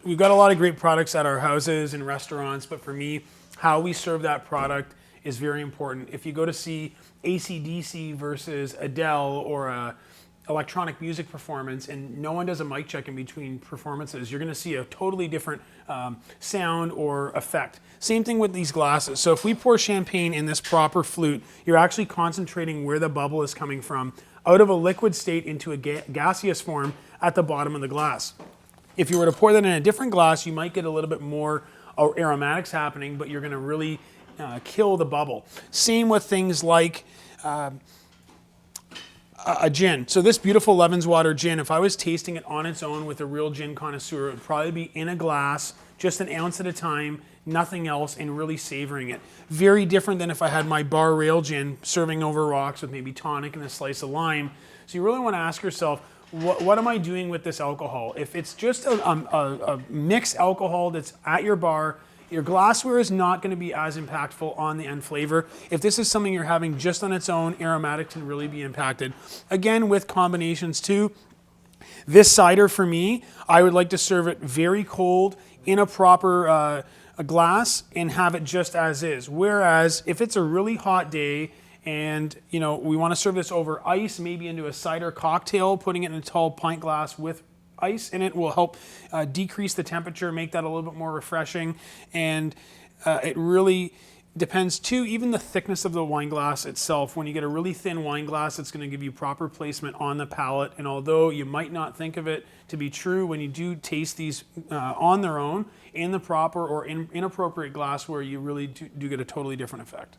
we've got a lot of great products at our houses and restaurants, but for me, how we serve that product is very important. If you go to see AC/DC versus Adele or a electronic music performance and no one does a mic check in between performances, you're going to see a totally different sound or effect. Same thing with these glasses. So if we pour champagne in this proper flute, you're actually concentrating where the bubble is coming from out of a liquid state into a gaseous form at the bottom of the glass. If you were to pour that in a different glass, you might get a little bit more aromatics happening, but you're going to really kill the bubble. Same with things like a gin. So this beautiful Levenswater gin, if I was tasting it on its own with a real gin connoisseur, it would probably be in a glass, just an ounce at a time, nothing else, and really savoring it. Very different than if I had my bar rail gin serving over rocks with maybe tonic and a slice of lime. So you really want to ask yourself, what am I doing with this alcohol? If it's just a mixed alcohol that's at your bar, your glassware is not going to be as impactful on the end flavor. If this is something you're having just on its own, aromatics can really be impacted. Again, with combinations too. This cider for me, I would like to serve it very cold in a proper a glass and have it just as is. Whereas if it's a really hot day and we want to serve this over ice, maybe into a cider cocktail, putting it in a tall pint glass with ice in it will help decrease the temperature, make that a little bit more refreshing. And it really depends too, even the thickness of the wine glass itself. When you get a really thin wine glass, it's going to give you proper placement on the palate. And although you might not think of it to be true, when you do taste these on their own in the proper or inappropriate glassware, you really do get a totally different effect.